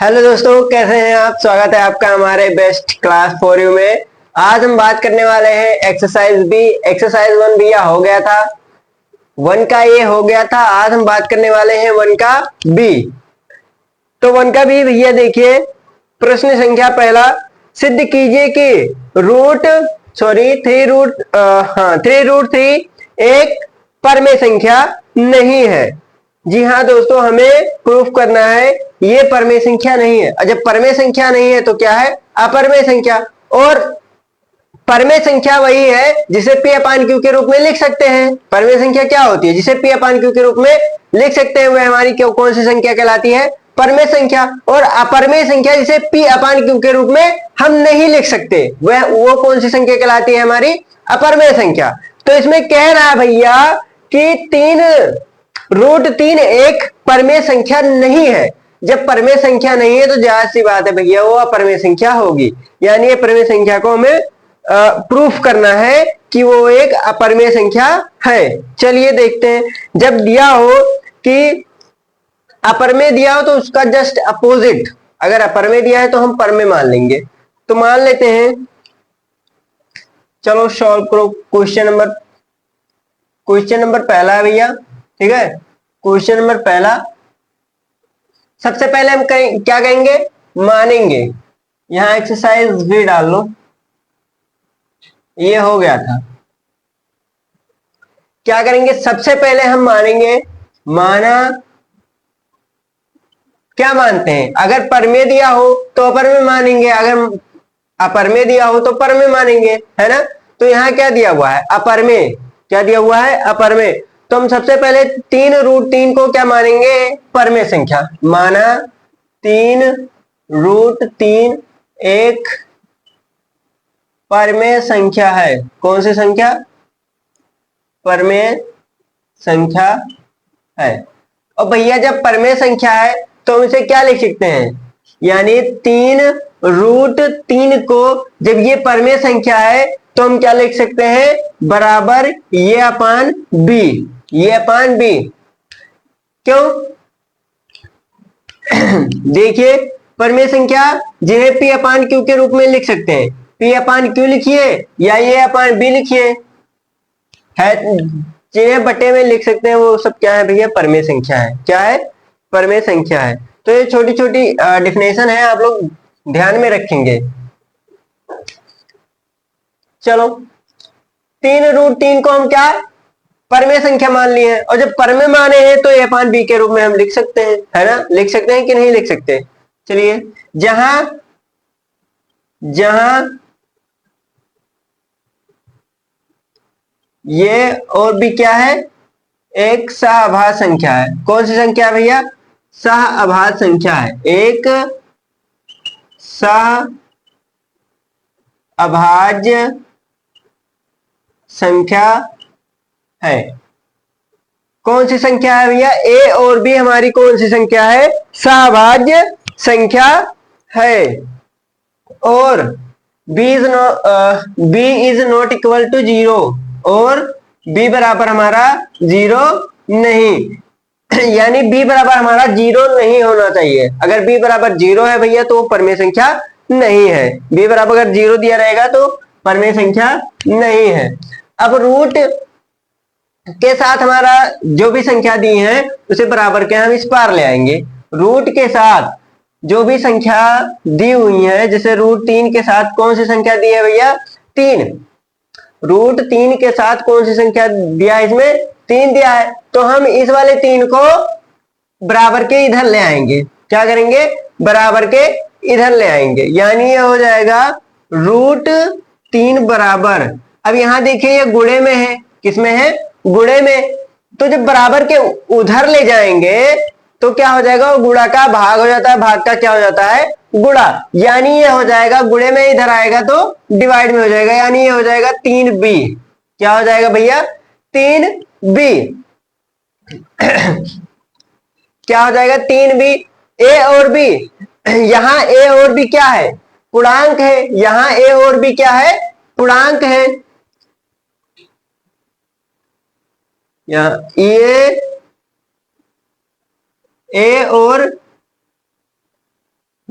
Hello दोस्तों, कैसे हैं आप। स्वागत है आपका हमारे बेस्ट क्लास फॉर यू में। आज हम बात करने वाले हैं एक्सरसाइज बी। एक्सरसाइज वन भैया हो गया था, वन का ये हो गया था। आज हम बात करने वाले हैं वन का बी। तो वन का बी भैया देखिए, प्रश्न संख्या पहला, सिद्ध कीजिए कि रूट सॉरी थ्री रूट हाँ 3√3 एक परमेय संख्या नहीं है। जी हाँ दोस्तों, हमें प्रूफ करना है ये परमेय संख्या नहीं है। और जब परमेय संख्या नहीं है तो क्या है, अपरमेय संख्या। और परमेय संख्या वही है जिसे पी अपान क्यू के रूप में लिख सकते हैं। परमेय संख्या क्या होती है जिसे पी अपान क्यू के रूप में लिख सकते हैं, वह हमारी कौन सी संख्या कहलाती है, परमेय संख्या। और अपरमेय संख्या जिसे पी अपान क्यू के रूप में हम नहीं लिख सकते, वह वो कौन सी संख्या कहलाती है, हमारी अपरमेय संख्या। तो इसमें कह रहा है भैया कि 3√3 एक परमेय संख्या नहीं है। जब परमेय संख्या नहीं है तो जाहिर सी बात है भैया वो अपरमेय संख्या होगी। यानी ये परमेय संख्या को हमें प्रूफ करना है कि वो एक अपरमेय संख्या है। चलिए देखते हैं। जब दिया हो कि अपरमेय दिया हो तो उसका जस्ट अपोजिट, अगर अपरमेय दिया है तो हम परमेय मान लेंगे। तो मान लेते हैं, चलो सॉल्व करो। क्वेश्चन नंबर पहला है भैया, ठीक है। क्वेश्चन नंबर पहला, सबसे पहले हम क्या कहेंगे, मानेंगे। यहां एक्सरसाइज भी डाल लो, ये हो गया था। क्या करेंगे, सबसे पहले हम मानेंगे, माना क्या मानते हैं, अगर परमेय दिया हो तो अपरमेय मानेंगे, अगर अपरमेय दिया हो तो परमेय मानेंगे, है ना। तो यहाँ क्या दिया हुआ है, अपरमेय। क्या दिया हुआ है, अपरमेय। तो हम सबसे पहले 3√3 को क्या मानेंगे, परमेय संख्या। माना 3√3 एक परमेय संख्या है। कौन सी संख्या, परमेय संख्या है। और भैया जब परमेय संख्या है तो हम इसे क्या लिख सकते हैं, यानी 3√3 को जब ये परमेय संख्या है तो हम क्या लिख सकते हैं, बराबर ये अपान बी। ये अपान बी क्यों, देखिए परमेय संख्या जिन्हें पी अपान क्यू के रूप में लिख सकते हैं, पी अपान क्यू लिखिए या ये अपान बी लिखिए, है जिन्हें बटे में लिख सकते हैं वो सब क्या है भैया, परमेय संख्या है। क्या है, परमेय संख्या है। तो ये छोटी छोटी डिफिनेशन है, आप लोग ध्यान में रखेंगे। चलो 3√3 को हम क्या परमेय संख्या मान लिए हैं, और जब परमेय माने हैं तो ए अपान बी के रूप में हम लिख सकते हैं, है ना। लिख सकते हैं कि नहीं लिख सकते। चलिए, जहां जहां ये और भी क्या है, एक सह संख्या है। कौन सी संख्या है भैया, सह संख्या है। एक सह अभाज्य संख्या है। कौन सी संख्या है भैया, ए और बी हमारी कौन सी संख्या है, सहभाज्य संख्या है। और B is not equal to 0, और बी बराबर हमारा 0 नहीं। यानी बी बराबर हमारा 0 नहीं होना चाहिए। अगर बी बराबर 0 है भैया तो परमेय संख्या नहीं है। बी बराबर अगर 0 दिया रहेगा तो परमेय संख्या नहीं है। अब रूट के साथ हमारा जो भी संख्या दी है उसे बराबर के हम इस पार ले आएंगे। रूट के साथ जो भी संख्या दी हुई है, जैसे √3 के साथ कौन सी संख्या दी है भैया, 3। √3 के साथ कौन सी संख्या दिया है, इसमें 3 दिया है। तो हम इस वाले 3 को बराबर के इधर ले आएंगे। क्या करेंगे, बराबर के इधर ले आएंगे। यानी ये हो जाएगा √3 बराबर, अब यहां देखिए ये गुणे में है, किसमें है, गुणे में। तो जब बराबर के उधर ले जाएंगे तो क्या हो जाएगा, वो गुणा का भाग हो जाता है, भाग का क्या हो जाता है, गुणा। यानी ये हो जाएगा, गुणे में इधर आएगा तो डिवाइड में हो जाएगा। यानी ये हो जाएगा 3b। क्या हो जाएगा भैया, 3b। क्या हो जाएगा, 3b। ए और बी, यहां ए और बी क्या है, पूर्णांक है। यहां ए और बी क्या है, पूर्णांक है। ये ए और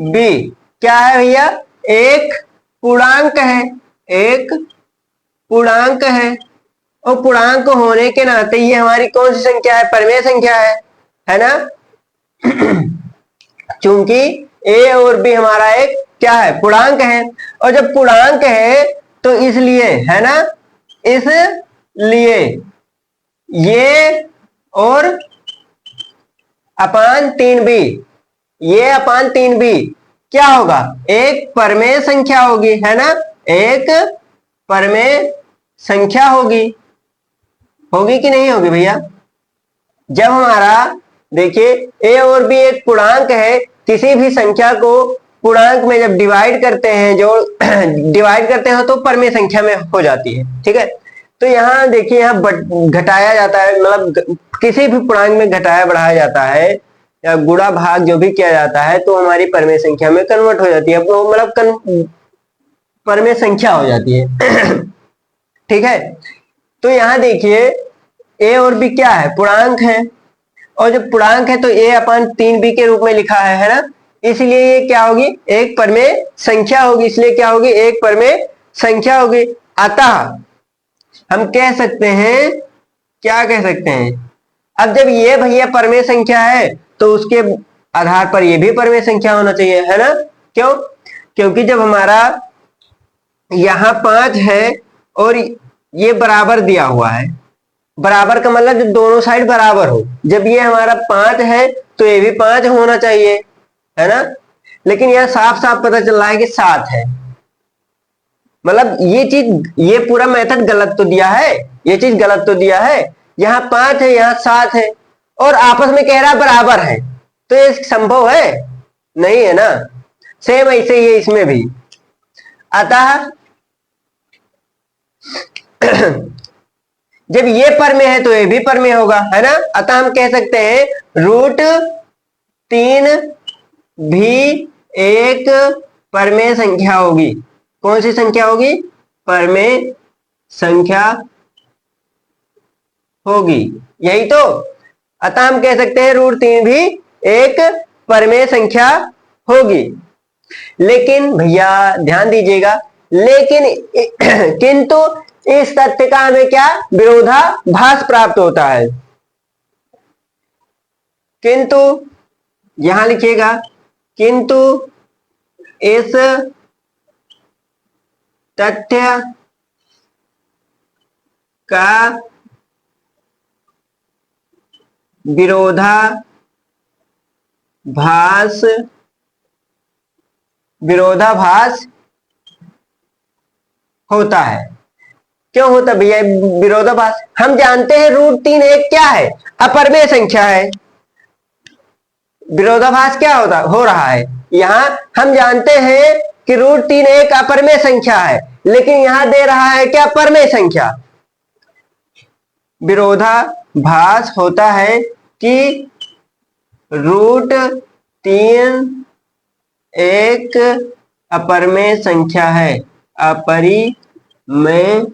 बी क्या है भैया, एक पूर्णांक है, एक पूर्णांक और पूर्णांक होने के नाते ये हमारी कौन सी संख्या है, परिमेय संख्या है ना। चूंकि ए और बी हमारा एक क्या है, पूर्णांक है, और जब पूर्णांक है तो इसलिए है ना, इसलिए ये और अपान 3b, ये अपान 3b क्या होगा, एक परिमेय संख्या होगी, है ना, एक परिमेय संख्या होगी। होगी कि नहीं होगी भैया। जब हमारा देखिए ए और बी एक पूर्णांक है, किसी भी संख्या को पूर्णांक में जब डिवाइड करते हैं, जो डिवाइड करते हैं तो परिमेय संख्या में हो जाती है, ठीक है। तो यहाँ देखिए, यहाँ घटाया जाता है, मतलब किसी भी पूर्णांक में घटाया बढ़ाया जाता है या गुणा भाग जो भी किया जाता है तो हमारी परिमेय संख्या में कन्वर्ट हो जाती है, मतलब परिमेय संख्या हो जाती है। ठीक है। तो यहाँ देखिए ए और बी क्या है, पूर्णांक है, और जब पूर्णांक है तो ए अपान 3b के रूप में लिखा है ना, इसलिए ये क्या होगी, एक परिमेय संख्या होगी, इसलिए क्या होगी, एक परिमेय संख्या होगी। अतः हम कह सकते हैं, क्या कह सकते हैं, अब जब ये भैया परिमेय संख्या है तो उसके आधार पर ये भी परिमेय संख्या होना चाहिए, है ना। क्यों, क्योंकि जब हमारा यहां 5 है और ये बराबर दिया हुआ है, बराबर का मतलब जब दोनों साइड बराबर हो, जब ये हमारा 5 है तो ये भी 5 होना चाहिए, है ना। लेकिन यह साफ साफ पता चल रहा है कि 7 है, मतलब ये चीज, ये पूरा मेथड गलत तो दिया है, ये चीज गलत तो दिया है। यहाँ 5 है, यहाँ 7 है, और आपस में कह रहा बराबर है, तो ये संभव है नहीं, है ना। सेम ऐसे ही है इसमें भी। अतः जब ये परिमेय है तो ये भी परिमेय होगा, है ना। अतः हम कह सकते हैं √3 भी एक परिमेय संख्या होगी। कौन सी संख्या होगी, परिमेय संख्या होगी, यही तो। अतः हम कह सकते हैं √3 भी एक परिमेय संख्या होगी। लेकिन भैया ध्यान दीजिएगा, लेकिन किंतु इस तथ्य का हमें क्या, विरोधाभास प्राप्त होता है। किंतु यहां लिखिएगा, किंतु इस तथ्य का विरोधाभास होता है। क्यों होता भैया विरोधाभास, हम जानते हैं √3 एक क्या है, अपरिमेय संख्या है। विरोधाभास क्या हो रहा है, यहां हम जानते हैं कि √3 एक अपरिमेय संख्या है, लेकिन यहां दे रहा है क्या, परिमेय संख्या। विरोधाभास होता है कि √3 एक अपरिमेय संख्या है, अपरिमेय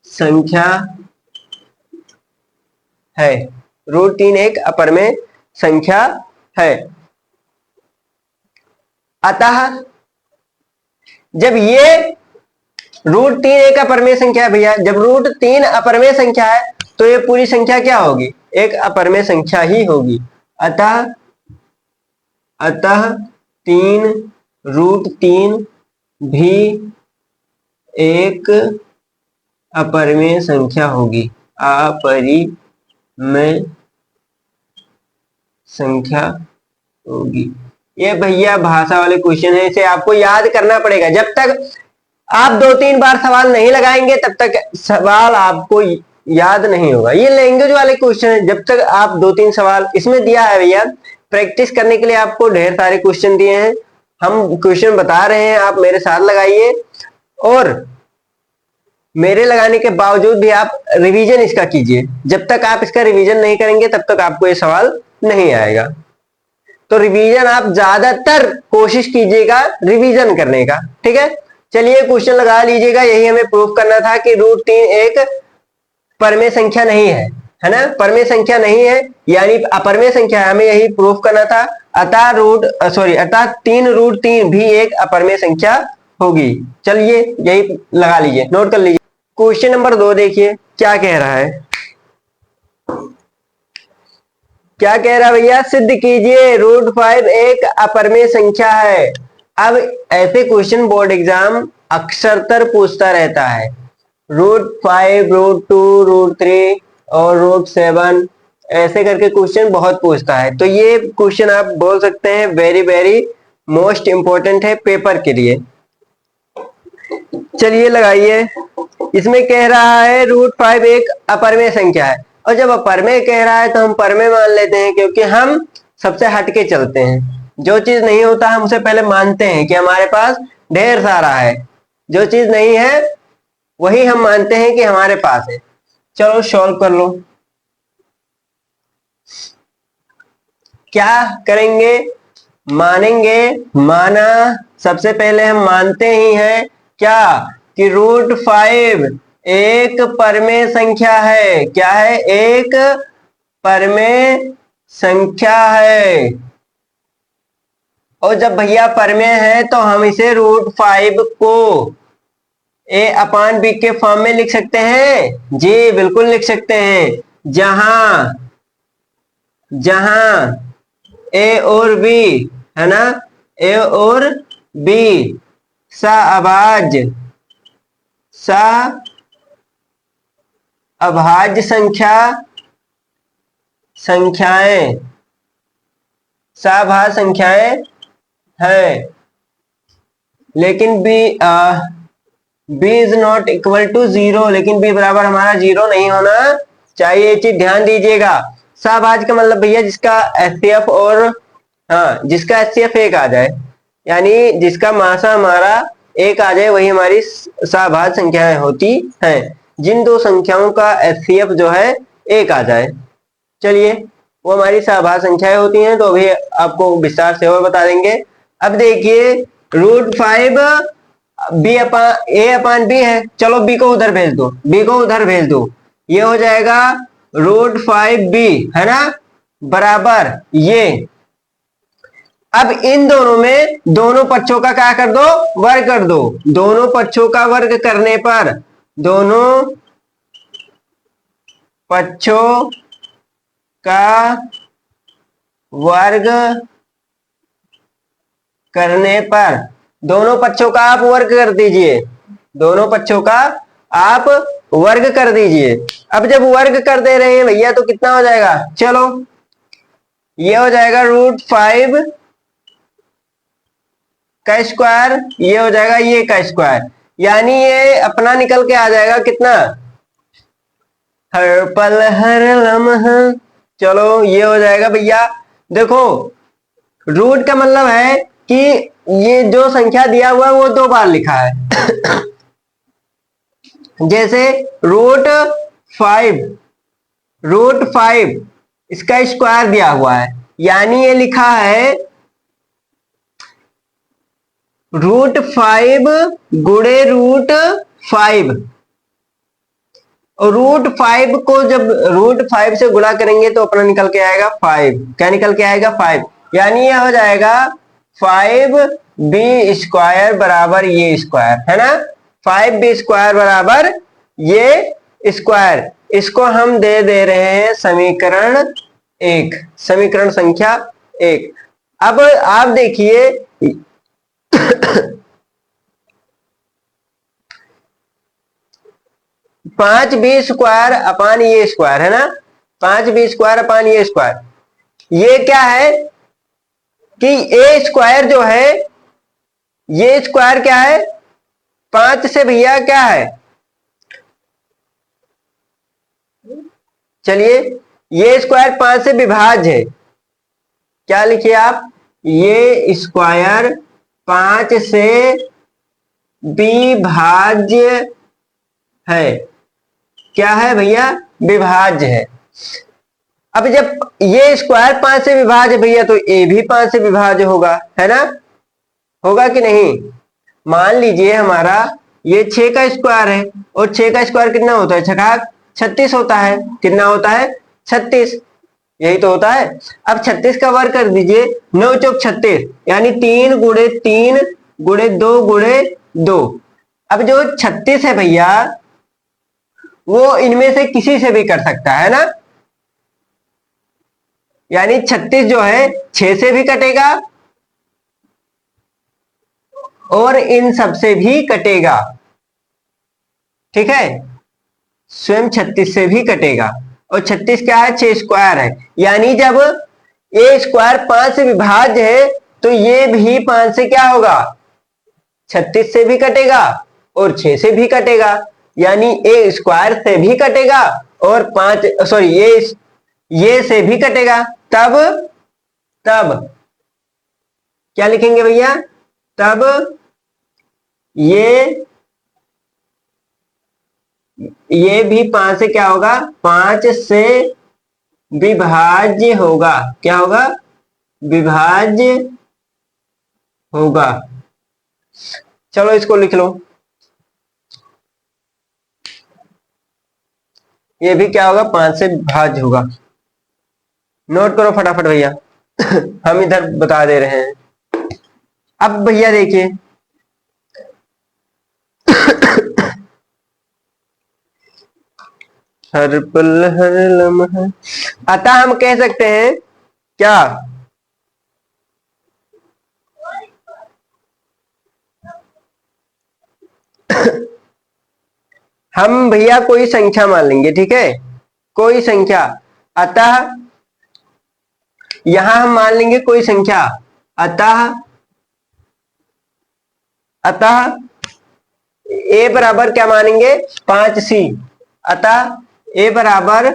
संख्या है, √3 एक अपरिमेय संख्या है। अतः जब ये √3 एक अपरिमेय संख्या है भैया, जब √3 अपरिमेय संख्या है तो ये पूरी संख्या क्या होगी, एक अपरिमेय संख्या ही होगी। अतः 3√3 भी एक अपरिमेय संख्या होगी, अपरिमेय संख्या होगी। ये भैया भाषा वाले क्वेश्चन है, इसे आपको याद करना पड़ेगा। जब तक आप 2-3 बार सवाल नहीं लगाएंगे तब तक सवाल आपको याद नहीं होगा। ये लैंग्वेज वाले क्वेश्चन है, जब तक आप 2-3 सवाल इसमें दिया है भैया, प्रैक्टिस करने के लिए आपको ढेर सारे क्वेश्चन दिए हैं, हम क्वेश्चन बता रहे हैं, आप मेरे साथ लगाइए, और मेरे लगाने के बावजूद भी आप रिवीजन इसका कीजिए। जब तक आप इसका रिवीजन नहीं करेंगे तब तक आपको ये सवाल नहीं आएगा। तो रिवीजन आप ज्यादातर कोशिश कीजिएगा रिवीजन करने का, ठीक है। चलिए क्वेश्चन लगा लीजिएगा, यही हमें प्रूफ करना था कि √3 एक परिमेय संख्या नहीं है, है ना, परिमेय संख्या नहीं है, यानी अपरिमेय संख्या है, हमें यही प्रूफ करना था। अतः 3√3 भी एक अपरिमेय संख्या होगी। चलिए यही लगा लीजिए, नोट कर लीजिए। क्वेश्चन नंबर 2 देखिए क्या कह रहा है। क्या कह रहा है भैया, सिद्ध कीजिए √5 एक अपरिमेय संख्या है। अब ऐसे क्वेश्चन बोर्ड एग्जाम अक्सरतर पूछता रहता है। √5, √2, √3 और √7 ऐसे करके क्वेश्चन बहुत पूछता है। तो ये क्वेश्चन आप बोल सकते हैं वेरी वेरी मोस्ट इंपॉर्टेंट है पेपर के लिए। चलिए लगाइए। इसमें कह रहा है √5 एक अपरिमेय संख्या है, और जब अपरिमेय कह रहा है तो हम परमेय मान लेते हैं, क्योंकि हम सबसे हटके चलते हैं। जो चीज नहीं होता हम उसे पहले मानते हैं कि हमारे पास ढेर सारा है, जो चीज नहीं है वही हम मानते हैं कि हमारे पास है। चलो सॉल्व कर लो। क्या करेंगे, मानेंगे। माना, सबसे पहले हम मानते ही हैं क्या कि √5 एक परमेय संख्या है। क्या है, एक परमेय संख्या है। और जब भैया परमेय है तो हम इसे √5 को a/b के फॉर्म में लिख सकते हैं। जी बिल्कुल लिख सकते हैं। जहां जहां a और b है ना, a और b सअभाज्य संख्याएं सअभाज्य संख्याएं है, लेकिन b is not equal to 0, लेकिन b बराबर हमारा 0 नहीं होना चाहिए। ये चीज ध्यान दीजिएगा। सअभाज्य का मतलब भैया जिसका एचसीएफ और जिसका एचसीएफ एक आ जाए, यानी जिसका मासा हमारा एक आ जाए, वही हमारी सअभाज्य संख्याएं होती हैं। जिन दो संख्याओं का एचसीएफ जो है एक आ जाए, चलिए वो हमारी सअभाज्य संख्याएं होती हैं। तो अभी आपको विस्तार से और बता देंगे। अब देखिए √5 a/b है। चलो b को उधर भेज दो, b को उधर भेज दो। ये हो जाएगा √5b है ना, बराबर ये। अब इन दोनों में दोनों पक्षों का क्या कर दो, वर्ग कर दो। दोनों पक्षों का वर्ग करने पर, दोनों पक्षों का वर्ग करने पर, दोनों पक्षों का आप वर्ग कर दीजिए। दोनों पक्षों का आप वर्ग कर दीजिए। अब जब वर्ग कर दे रहे हैं भैया तो कितना हो जाएगा, चलो ये हो जाएगा √5 का स्क्वायर, ये हो जाएगा ये का स्क्वायर, यानी ये अपना निकल के आ जाएगा कितना, हर पल हर लम्हा। चलो ये हो जाएगा भैया। देखो रूट का मतलब है कि ये जो संख्या दिया हुआ है वो 2 बार लिखा है। जैसे √5 इसका स्क्वायर दिया हुआ है, यानी ये लिखा है √5 गुणे √5। और √5 को जब √5 से गुणा करेंगे तो अपना निकल के आएगा 5। क्या निकल के आएगा, 5। यानी ये हो जाएगा 5b स्क्वायर बराबर ये स्क्वायर है ना, 5b स्क्वायर बराबर ये स्क्वायर। इसको हम दे रहे हैं समीकरण 1, समीकरण संख्या 1। अब आप देखिए 5b स्क्वायर अपान ये स्क्वायर है ना, 5b स्क्वायर अपान ये स्क्वायर, ये क्या है कि ए स्क्वायर जो है, ये स्क्वायर क्या है, 5 से भैया क्या है, चलिए ये स्क्वायर 5 से विभाज्य है। क्या लिखिए आप, ये स्क्वायर 5 से विभाज्य है। क्या है भैया, विभाज्य है। अब जब ये स्क्वायर 5 से विभाज्य भैया तो ए भी 5 से विभाज्य होगा, है ना, होगा कि नहीं। मान लीजिए हमारा ये 6 का स्क्वायर है, और 6 का स्क्वायर कितना होता है, 36 होता है। कितना होता है, 36। यही तो होता है। अब 36 का वर्ग कर दीजिए, 9 चौक 36, यानी 3 गुणे 3 गुणे 2 गुणे 2। अब जो 36 है भैया, वो इनमें से किसी से भी कर सकता है ना, यानी 36 जो है 6 से भी कटेगा और इन सब से भी कटेगा, ठीक है, स्वयं 36 से भी कटेगा। और 36 क्या है, 6 स्क्वायर है, यानी जब ए स्क्वायर 5 से विभाज्य है तो ये भी 5 से क्या होगा, 36 से भी कटेगा और 6 से भी कटेगा, यानी ए स्क्वायर से भी कटेगा और 5 सॉरी ये से भी कटेगा। तब तब क्या लिखेंगे भैया, तब ये भी 5 से क्या होगा, 5 से विभाज्य होगा। क्या होगा, विभाज्य होगा। चलो इसको लिख लो, ये भी क्या होगा, 5 से विभाज्य होगा। नोट करो फटाफट भैया हम इधर बता दे रहे हैं। अब भैया देखिए हर पल हर लम्हा, अतः हम कह सकते हैं क्या, हम भैया कोई संख्या मान लेंगे, ठीक है, कोई संख्या। अतः यहां हम मान लेंगे कोई संख्या, अतः अतः ए बराबर क्या मानेंगे, 5c। अतः ए बराबर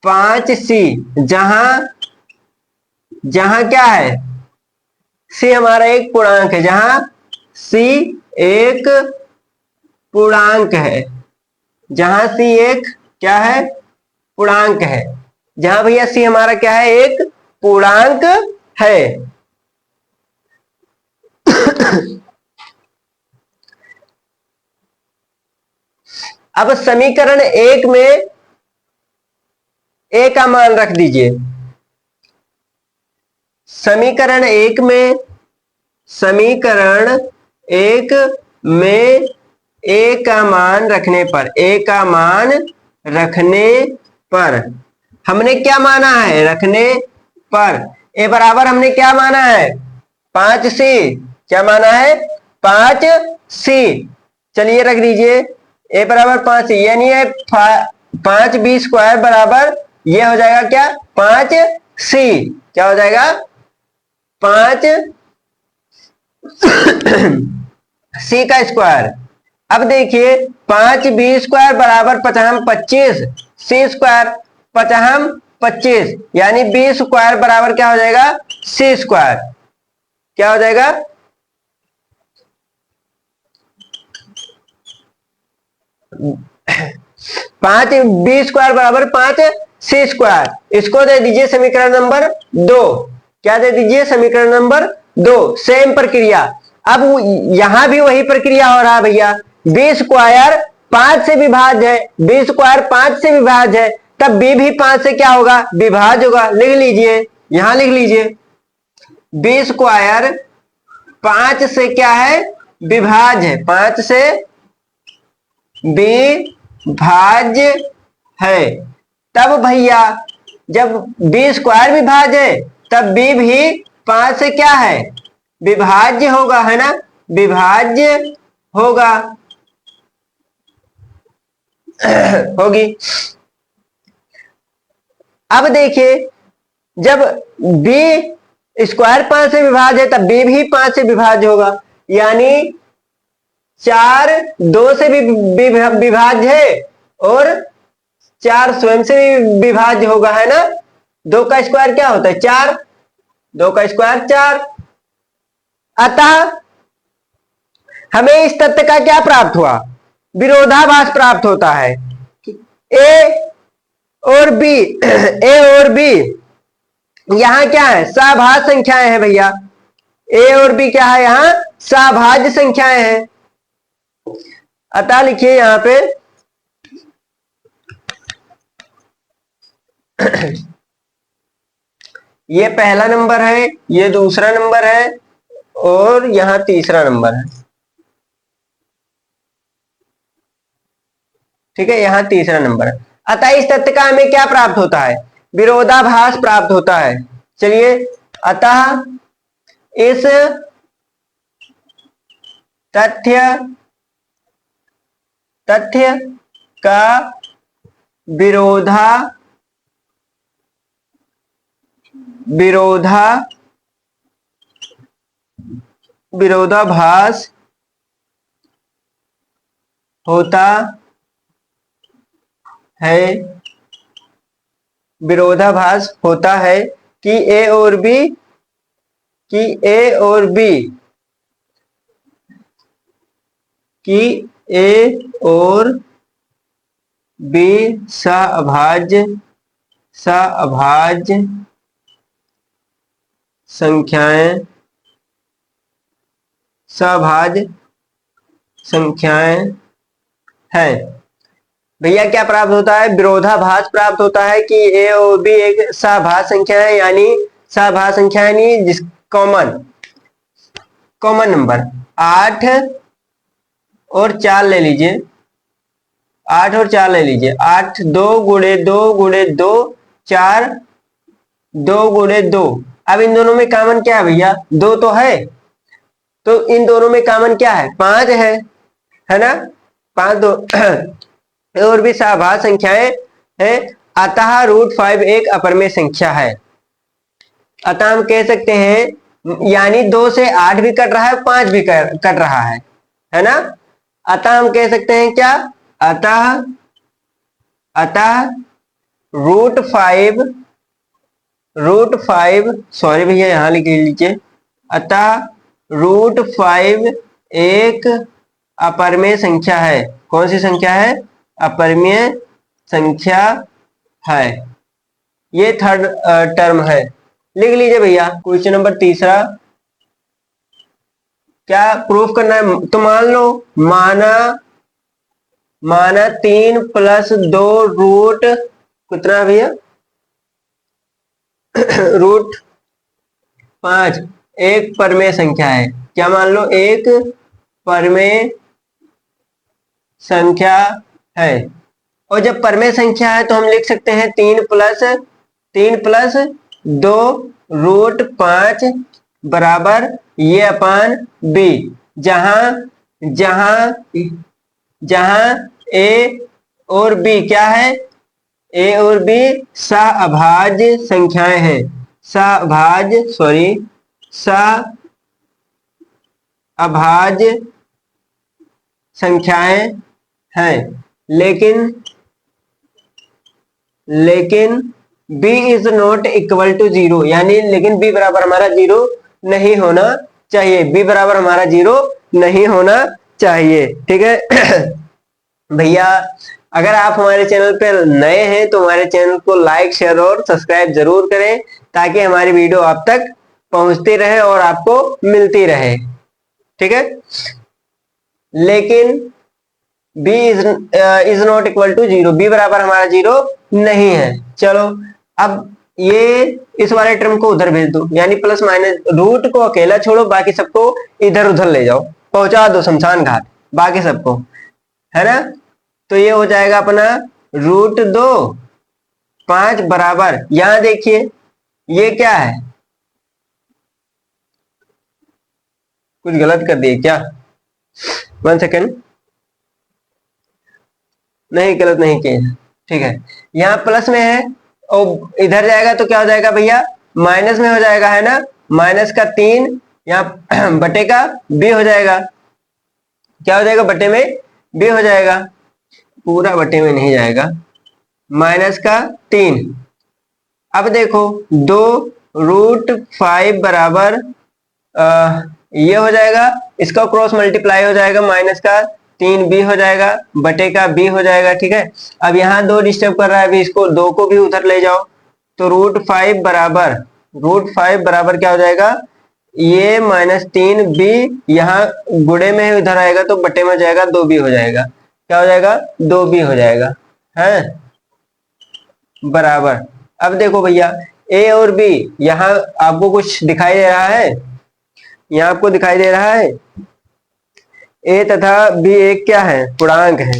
5c, जहां जहां क्या है, c हमारा एक पूर्णांक है, जहां c एक पूर्णांक है, जहां c एक क्या है, पूर्णांक है, जहां भैया c हमारा क्या है, एक पूर्णांक है। अब समीकरण एक में ए का मान रख दीजिए, समीकरण एक में ए का मान रखने पर, ए का मान रखने पर हमने क्या माना है, रखने पर ए बराबर हमने क्या माना है, 5c। क्या माना है, 5c। चलिए रख दीजिए, ए बराबर 5c, यानी है 5b स्क्वायर बराबर ये हो जाएगा क्या, 5c। क्या हो जाएगा, 5 c का स्क्वायर। अब देखिए 5b स्क्वायर बराबर 25 c स्क्वायर 25, यानी b स्क्वायर बराबर क्या हो जाएगा, c स्क्वायर। क्या हो जाएगा, 5b स्क्वायर बराबर 5c स्क्वायर। इसको दे दीजिए समीकरण नंबर 2। क्या दे दीजिए, समीकरण नंबर 2। सेम प्रक्रिया, अब यहां भी वही प्रक्रिया हो रहा है भैया, बी स्क्वायर 5 से विभाज्य है, बी स्क्वायर 5 से विभाज्य है, तब बी भी 5 से क्या होगा, विभाज्य होगा। लिख लीजिए, यहां लिख लीजिए, बी स्क्वायर 5 से क्या है, विभाज्य है, 5 से विभाज्य है। तब भैया जब बी स्क्वायर विभाज्य है, तब बी भी 5 से क्या है, विभाज्य होगा, है ना, विभाज्य होगा होगी। अब देखिए जब बी स्क्वायर 5 से विभाज्य है, तब बी भी 5 से विभाज्य होगा, यानी 4 2 से भी विभाज्य है और 4 स्वयं से भी विभाज्य होगा, है ना। 2 का स्क्वायर क्या होता है, 4, 2 का स्क्वायर 4। अतः हमें इस तथ्य का क्या प्राप्त हुआ, विरोधाभास प्राप्त होता है। ए और बी ए और बी यहां क्या है, सभाज्य संख्याएं हैं भैया, ए और बी क्या है, यहां सभाज्य संख्याएं हैं। अतः लिखिए यहां पे ये पहला नंबर है, ये दूसरा नंबर है, और यहाँ तीसरा नंबर है। ठीक है, यहाँ तीसरा नंबर है। अतः इस तथ्य का हमें क्या प्राप्त होता है? विरोधाभास प्राप्त होता है। चलिए, अतः इस तथ्य का विरोधाभास होता है, विरोधाभास होता है कि ए और बी कि ए और बी कि ए और बी सअभाज्य संख्याएं सभाज्य संख्याएं है। भैया क्या प्राप्त होता है? विरोधाभास प्राप्त होता है कि ए और बी एक सभाज्य संख्या है, यानी सभाज्य संख्या यानी जिस कॉमन नंबर 8 और 4 ले लीजिए, 8 और 4 ले लीजिए। 8 2 गुणे 2 गुणे 2 4 2 गुणे 2। अब इन दोनों में कॉमन क्या है भैया? 2 तो है, तो इन दोनों में कॉमन क्या है? 5 है ना? 5 दो और भी सभाज्य संख्याएं है। अतः √5 एक अपरिमेय संख्या है। अतः हम कह सकते हैं, यानी 2 से 8 भी कट रहा है, 5 भी कट रहा है ना? अतः हम कह सकते हैं क्या? अतः √5 सॉरी भैया यहां लिख लीजिए। अतः √5 एक अपरिमेय संख्या है। कौन सी संख्या है? अपरिमेय संख्या है। ये थर्ड टर्म है, लिख लीजिए भैया। क्वेश्चन नंबर तीसरा, क्या प्रूफ करना है? तो मान लो, माना 3 + 2 रूट कितना भैया? √5 एक परमेय संख्या है। क्या मान लो? एक परमेय संख्या है। और जब परमेय संख्या है तो हम लिख सकते हैं 3 + 2 √5 बराबर ये अपान बी, जहां ए और बी क्या है? ए और बी सअभाज्य संख्याएं हैं। सअभाज्य संख्याएं हैं। लेकिन b is not equal to 0, यानी लेकिन b बराबर हमारा 0 नहीं होना चाहिए। b बराबर हमारा 0 नहीं होना चाहिए। ठीक है भैया, अगर आप हमारे चैनल पर नए हैं तो हमारे चैनल को लाइक, शेयर और सब्सक्राइब जरूर करें, ताकि हमारी वीडियो आप तक पहुंचती रहे और आपको मिलती रहे। ठीक है, लेकिन b is not equal to 0, b बराबर हमारा 0 नहीं है। चलो, अब ये इस वाले टर्म को उधर भेज दो, यानी प्लस माइनस रूट को अकेला छोड़ो, बाकी सबको इधर उधर ले जाओ, पहुंचा दो शमशान घाट बाकी सबको, है ना? तो ये हो जाएगा अपना √2 5 बराबर, यहां देखिए ये क्या है? कुछ गलत कर दिए क्या? 1 सेकेंड, नहीं गलत नहीं किए, ठीक है। यहाँ प्लस में है और इधर जाएगा तो क्या हो जाएगा भैया? माइनस में हो जाएगा, है ना? माइनस का 3 यहाँ बटे का b हो जाएगा। क्या हो जाएगा? बटे में b हो जाएगा, पूरा बटे में नहीं जाएगा। माइनस का 3, अब देखो 2√5 बराबर ये हो जाएगा, इसका क्रॉस मल्टीप्लाई हो जाएगा, माइनस का 3b हो जाएगा बटे का b हो जाएगा। ठीक है, अब यहाँ 2 डिस्टर्ब कर रहा है, अभी इसको 2 को भी उधर ले जाओ, तो √5 बराबर क्या हो जाएगा? ये -3b यहाँ गुणे में है, उधर आएगा तो बटे में हो जाएगा, 2b हो जाएगा। क्या हो जाएगा? 2b हो जाएगा, है बराबर। अब देखो भैया, ए और बी, यहाँ आपको कुछ दिखाई दे रहा है, यहाँ आपको दिखाई दे रहा है ए तथा बी एक क्या है, पूर्णांक है।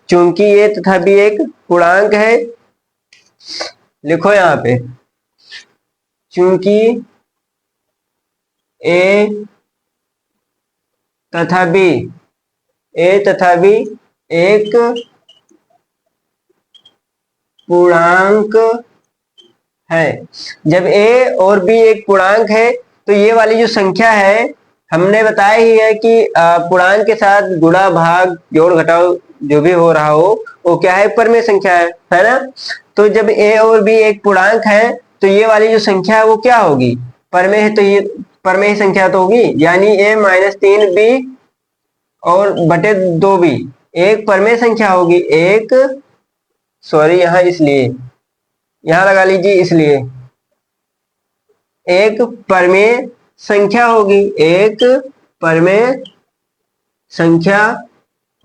चूंकि ए तथा बी एक पूर्णांक है, लिखो यहाँ पे, चूंकि ए तथा बी एक पूर्णांक है। जब ए और बी एक पूर्णांक है तो ये वाली जो संख्या है, हमने बताया ही है कि पूर्णांक के साथ गुणा भाग जोड़ घटाव जो भी हो रहा हो वो क्या है, परमेय संख्या है ना। तो जब ए और बी एक पूर्णांक है तो ये वाली जो संख्या है वो क्या होगी, परमेय है। तो ये परमेय संख्या तो होगी, यानी ए माइनस 3b और बटे 2b एक परमेय संख्या होगी। एक सॉरी यहाँ इसलिए यहाँ लगा लीजिए, इसलिए एक परमेय संख्या होगी, एक परमेय संख्या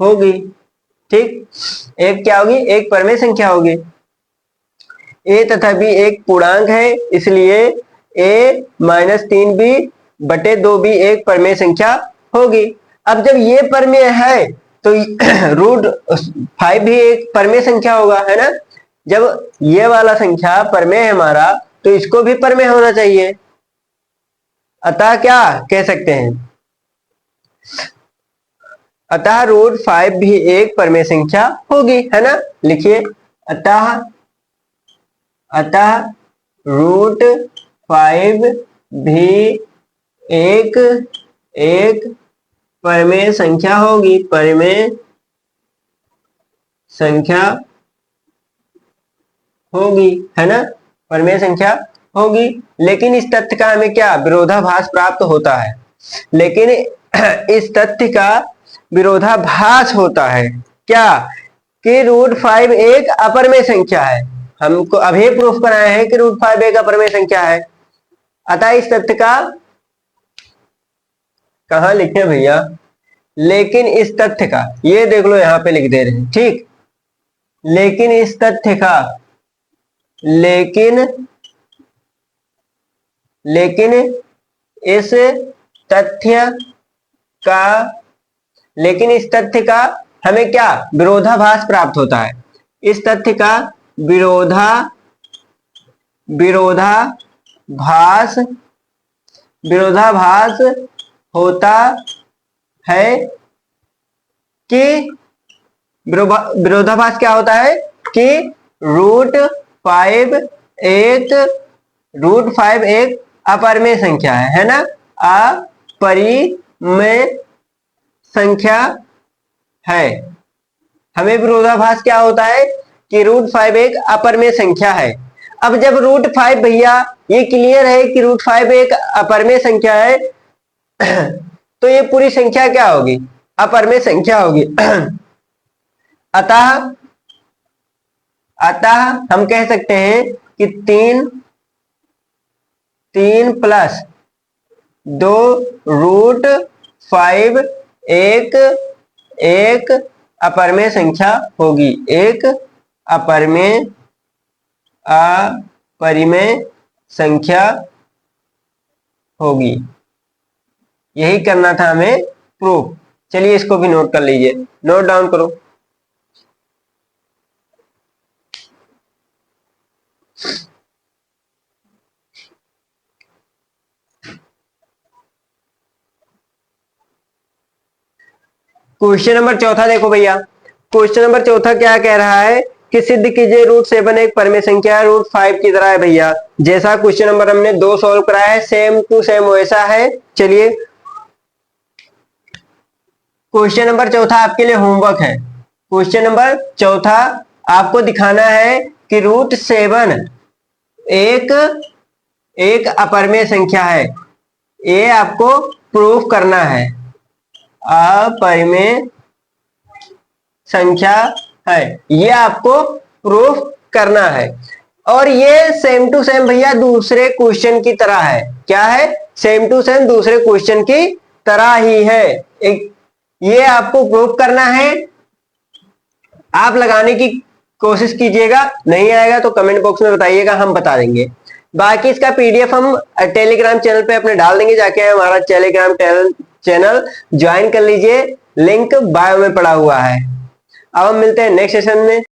होगी। ठीक, एक क्या होगी, एक परमेय संख्या होगी। ए तथा बी एक पूर्णांक है, इसलिए ए माइनस 3b बटे 2b एक परमेय संख्या होगी। अब जब ये परमेय है तो रूट 5 भी एक परमेय संख्या होगा, है ना। जब ये वाला संख्या परमेय है हमारा तो इसको भी परमेय होना चाहिए। अतः क्या कह सकते हैं, अतः रूट 5 भी एक परमेय संख्या होगी, है ना। लिखिए, अतः रूट 5 भी एक परमेय संख्या होगी, परमेय संख्या होगी, है ना, परमेय संख्या होगी। लेकिन इस तथ्य का हमें क्या विरोधाभास प्राप्त होता है, लेकिन इस तथ्य का विरोधाभास होता है क्या, कि रूट 5 एक अपरमेय संख्या है। हमको अभी प्रूफ कराया है कि रूट 5 एक अपरमेय संख्या है। अतः इस तथ्य का, कहां लिखे भैया, लेकिन इस तथ्य का, ये देख लो यहां पे लिख दे रहे हैं, ठीक। लेकिन इस तथ्य का, लेकिन इस तथ्य का, लेकिन इस तथ्य का हमें क्या विरोधाभास प्राप्त होता है। इस तथ्य का विरोधाभास होता है कि विरोधाभास क्या होता है कि रूट 5 एक अपरमेय संख्या है ना, अपरिमेय संख्या है। हमें विरोधाभास क्या होता है कि रूट 5 एक अपरमेय संख्या है। अब जब रूट 5 भैया ये क्लियर है कि रूट 5 एक अपरमेय संख्या है तो ये पूरी संख्या क्या होगी, अपरमेय संख्या होगी। अतः हम कह सकते हैं कि 3 प्लस 2 रूट 5 एक अपरमेय संख्या होगी, एक अपरिमेय संख्या होगी। यही करना था हमें प्रूफ। चलिए इसको भी नोट कर लीजिए, नोट डाउन करो। क्वेश्चन नंबर चौथा देखो भैया, क्वेश्चन नंबर चौथा क्या कह रहा है कि सिद्ध कीजिए रूट 7 एक परमेय संख्या है, रूट 5 की तरह है। भैया जैसा क्वेश्चन नंबर हमने 2 सॉल्व कराया है, सेम टू सेम वैसा है। चलिए क्वेश्चन नंबर चौथा आपके लिए होमवर्क है। क्वेश्चन नंबर चौथा आपको दिखाना है कि रूट 7 एक अपरमेय संख्या है, ये आपको प्रूफ करना है, अपरिमेय संख्या है, ये आपको प्रूफ करना है। और ये सेम टू सेम भैया दूसरे क्वेश्चन की तरह है। क्या है, सेम टू सेम दूसरे क्वेश्चन की तरह ही है। एक ये आपको प्रूफ करना है। आप लगाने की कोशिश कीजिएगा, नहीं आएगा तो कमेंट बॉक्स में बताइएगा, हम बता देंगे। बाकी इसका पीडीएफ हम टेलीग्राम चैनल पे अपने डाल देंगे, जाके हमारा टेलीग्राम चैनल ज्वाइन कर लीजिए, लिंक बायो में पड़ा हुआ है। अब हम मिलते हैं नेक्स्ट सेशन में।